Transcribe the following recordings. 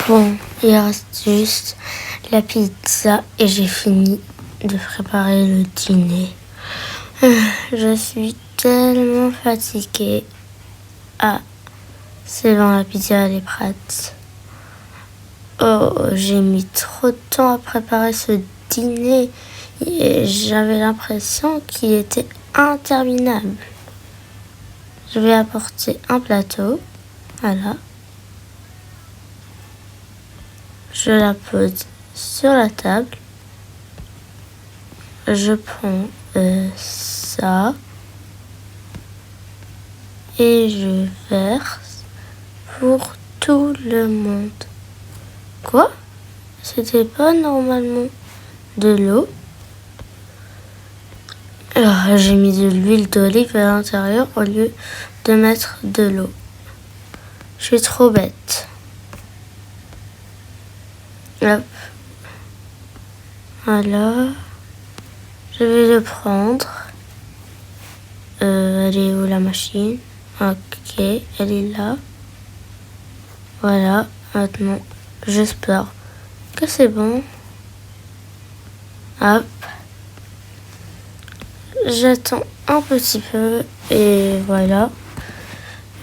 Bon, il reste juste la pizza et j'ai fini de préparer le dîner. Je suis tellement fatiguée. Ah, c'est bon, la pizza elle est prête. Oh, j'ai mis trop de temps à préparer ce dîner et j'avais l'impression qu'il était interminable. Je vais apporter un plateau. Voilà. Je la pose sur la table. Je prends ça et je verse pour tout le monde. Quoi? C'était pas normalement de l'eau? Alors, j'ai mis de l'huile d'olive à l'intérieur au lieu de mettre de l'eau. Je suis trop bête. Hop. Voilà. Je vais le prendre. Elle est où la machine? Ok, elle est là. Voilà. Maintenant, j'espère que c'est bon. Hop. J'attends un petit peu et voilà.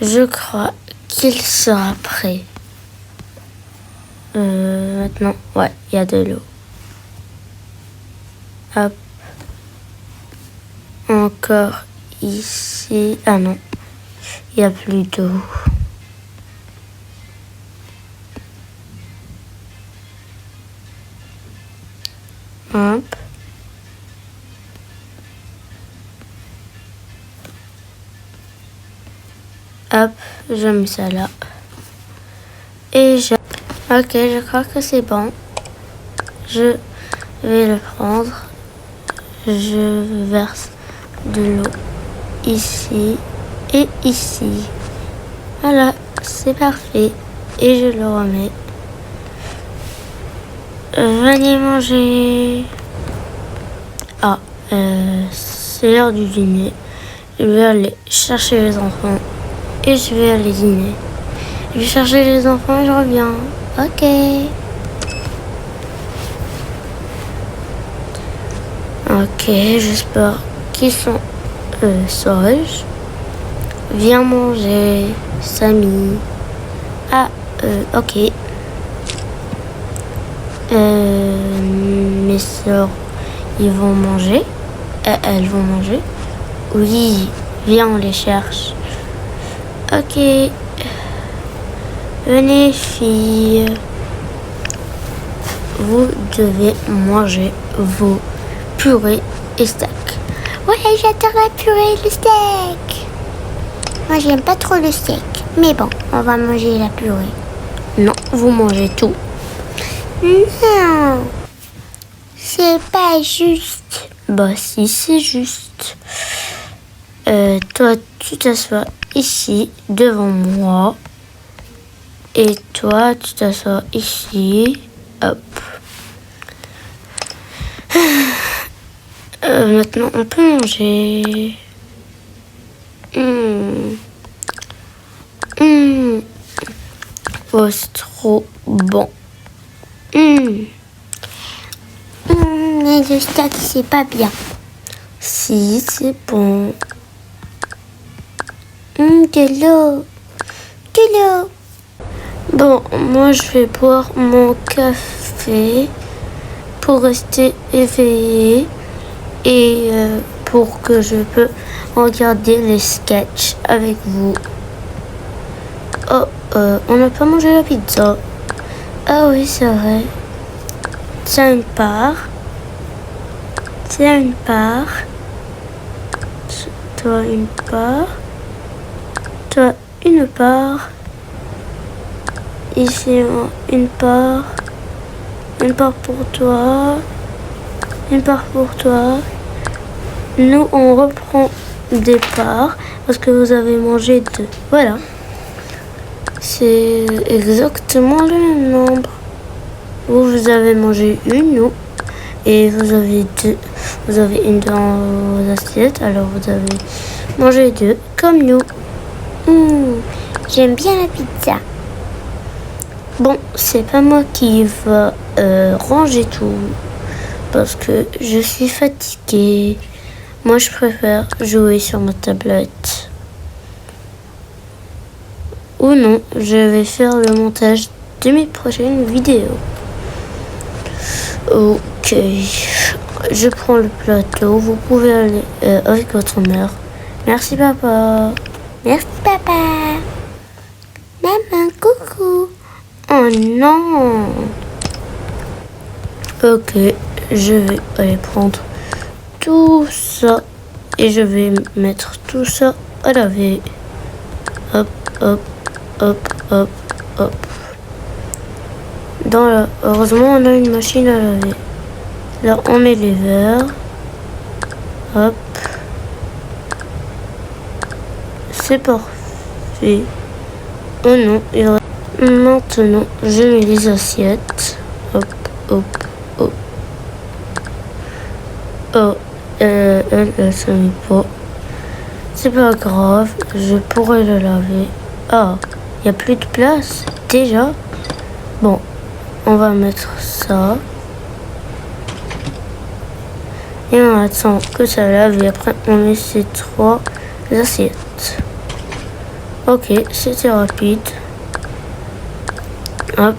Je crois qu'il sera prêt. Maintenant, ouais, il y a de l'eau. Hop. Encore ici. Ah non, il n'y a plus d'eau. Hop. Hop, je mets ça là. Et je... Ok, je crois que c'est bon. Je vais le prendre. Je verse de l'eau ici et ici. Voilà, c'est parfait. Et je le remets. Venez manger. Ah, c'est l'heure du dîner. Je vais aller chercher les enfants et je vais aller dîner. Je vais chercher les enfants et je reviens. Ok. Ok, j'espère qu'ils sont sages. Viens manger, Samy. Ah, ok. Mes soeurs, ils vont manger. Elles vont manger. Oui, viens, on les cherche. Ok. Venez, filles. Vous devez manger vos purées et steaks. Ouais, j'adore la purée et le steak. Moi, j'aime pas trop le steak. Mais bon, on va manger la purée. Non, vous mangez tout. Non, c'est pas juste. Bah si, c'est juste. Toi, tu t'assois ici, devant moi. Et toi, tu t'assois ici. Hop. Maintenant, on peut manger. Oh, c'est trop bon. Mais le steak, c'est pas bien. Si, c'est bon. De l'eau. De l'eau. Bon, moi, je vais boire mon café pour rester éveillée et pour que je peux regarder les sketchs avec vous. Oh, on n'a pas mangé la pizza. Ah oui, c'est vrai. Tiens une part. Tiens une part. Toi une part. Toi une part. Ici une part. Une part pour toi. Une part pour toi. Nous on reprend des parts parce que vous avez mangé 2. Voilà. C'est exactement le même nombre. Vous avez mangé une, nous. Et vous avez 2. Vous avez une dans vos assiettes, alors vous avez mangé 2, comme nous. J'aime bien la pizza. Bon, c'est pas moi qui va ranger tout parce que je suis fatiguée. Moi, je préfère jouer sur ma tablette. Ou non, je vais faire le montage de mes prochaines vidéos. Ok, je prends le plateau. Vous pouvez aller avec votre mère. Merci papa. Merci, papa. Maman, coucou. Oh non. Ok, je vais aller prendre tout ça et je vais mettre tout ça à laver. Hop, hop, hop, hop, hop. Heureusement, on a une machine à laver. Là, on met les verres. Hop. C'est parfait. Oh non, maintenant, je mets les assiettes. Hop, hop, hop. Oh, elle se met pas. C'est pas grave, je pourrais le laver. Ah, il n'y a plus de place, déjà. Bon, on va mettre ça. Et on attend que ça lave et après on met ces 3 assiettes. Ok, c'était rapide. Hop,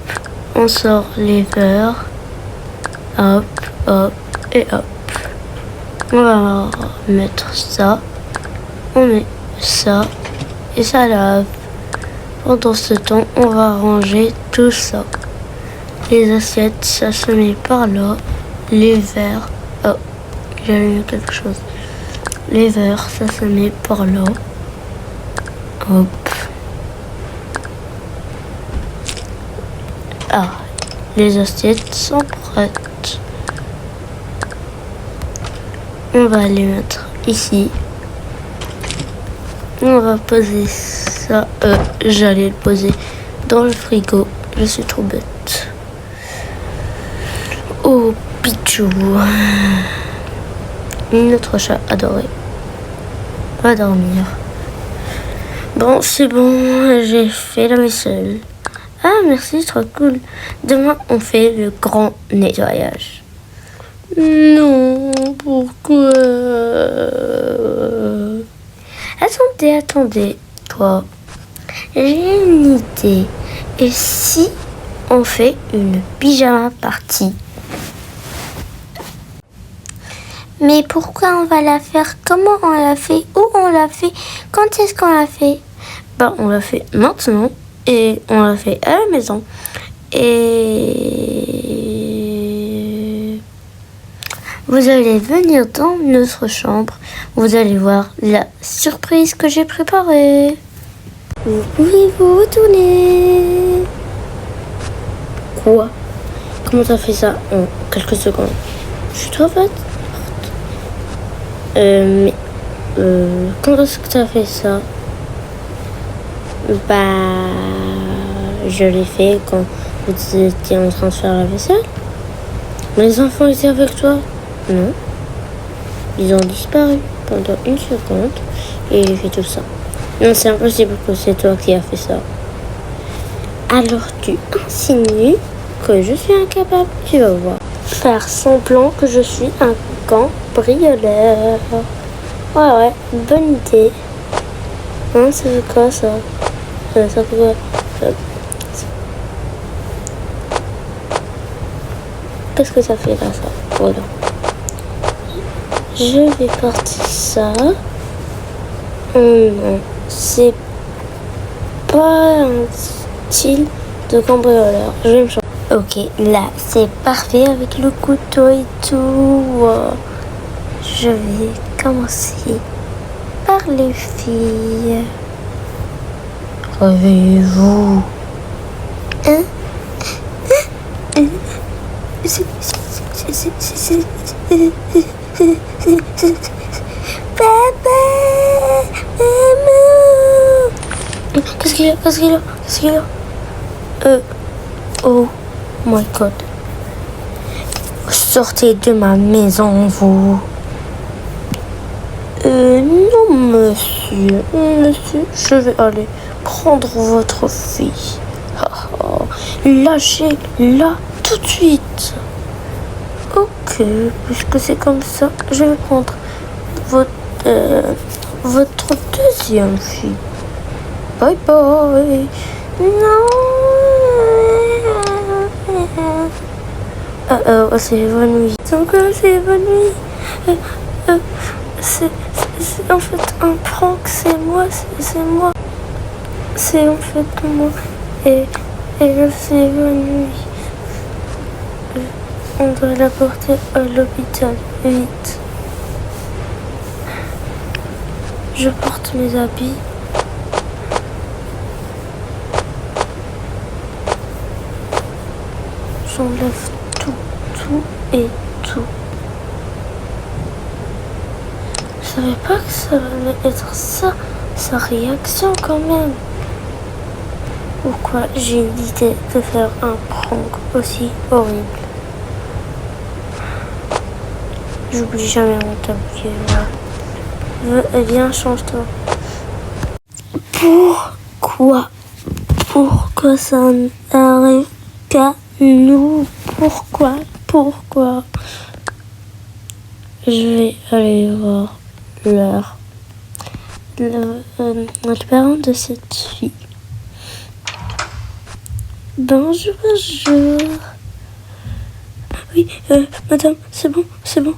on sort les verres. Hop, hop et hop. On va mettre ça. On met ça et ça lave. Pendant ce temps, on va ranger tout ça. Les assiettes, ça se met par là. Les verres, oh, j'ai mis quelque chose. Les verres, ça se met par là. Hop. Ah, les assiettes sont prêtes. On va les mettre ici. On va poser ça. J'allais le poser dans le frigo. Je suis trop bête. Oh, Pichou. Notre chat adoré. Va dormir. Bon, c'est bon. J'ai fait la vaisselle. Ah, merci, trop cool. Demain, on fait le grand nettoyage. Non, pourquoi? Attendez, toi. J'ai une idée. Et si on fait une pyjama party? Mais pourquoi on va la faire? Comment on la fait? Où on la fait? Quand est-ce qu'on la fait? Bah, on l'a fait maintenant et on l'a fait à la maison. Et vous allez venir dans notre chambre. Vous allez voir la surprise que j'ai préparée. Vous pouvez vous retourner. Quoi? Comment t'as fait ça en quelques secondes? Je suis trop forte. Mais quand est-ce que t'as fait ça? Bah, je l'ai fait quand vous étiez en train de faire la vaisselle. Les enfants étaient avec toi? Non. Ils ont disparu pendant une seconde et j'ai fait tout ça. Non, c'est impossible que c'est toi qui as fait ça. Alors tu insinues que je suis incapable, tu vas voir. Faire semblant que je suis un cambrioleur. Ouais, bonne idée. Hein, ça fait quoi ça? Ça fait quoi? Qu'est-ce que ça fait là, ça? Voilà. Je vais partir ça. Oh non, c'est pas un style de cambrioleur. Je vais me changer. Ok, là, c'est parfait avec le couteau et tout. Je vais commencer par les filles. Réveillez-vous. Hein? Papa, maman. Qu'est-ce qu'il y a? Oh my god. Sortez de ma maison, vous. Non, monsieur. Monsieur, je vais aller prendre votre fille. Lâchez-la tout de suite. Ok, puisque c'est comme ça, je vais prendre votre deuxième fille. Bye bye. Non. Elle s'est évanouie. Donc elle s'est évanouie. C'est en fait un prank, c'est moi. C'est en fait moi. Et elle s'est évanouie. On doit la porter à l'hôpital, vite. Je porte mes habits. J'enlève tout et tout. Je savais pas que ça allait être ça, sa réaction quand même. Pourquoi j'ai eu l'idée de faire un prank aussi horrible? J'oublie jamais mon tablier là. Viens, change-toi. Pourquoi ça n'arrive qu'à nous? Pourquoi? Je vais aller voir le parent de cette fille. Bonjour. Oui, madame, c'est bon. C'est bon?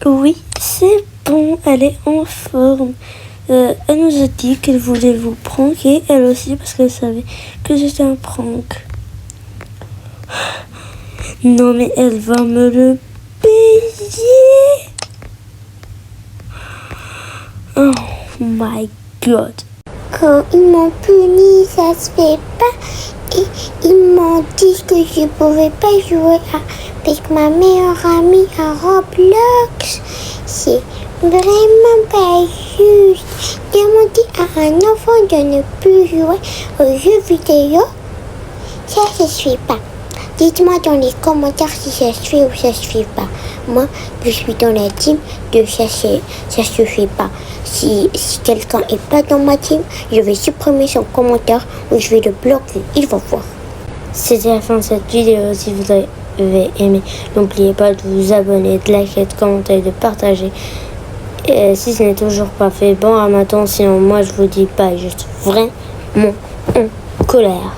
Oui, c'est bon, elle est en forme. Elle nous a dit qu'elle voulait vous pranker, elle aussi, parce qu'elle savait que c'était un prank. Non, mais elle va me le payer. Oh my god. Quand ils m'ont puni, ça se fait pas. Et ils m'ont dit que je pouvais pas jouer avec ma meilleure amie à Roblox. C'est vraiment pas juste. Demander à un enfant de ne plus jouer aux jeux vidéo, ça se fait pas. Dites-moi dans les commentaires si ça se fait ou ça se fait pas. Moi, je suis dans la team de ça se fait pas. Si quelqu'un est pas dans ma team, je vais supprimer son commentaire ou je vais le bloquer. Il va voir. C'était la fin de cette vidéo. Si vous avez aimé, n'oubliez pas de vous abonner, de liker, de commenter, de partager. Et si ce n'est toujours pas fait, bon ramadan. Sinon, moi je vous dis bye. Je suis vraiment en colère.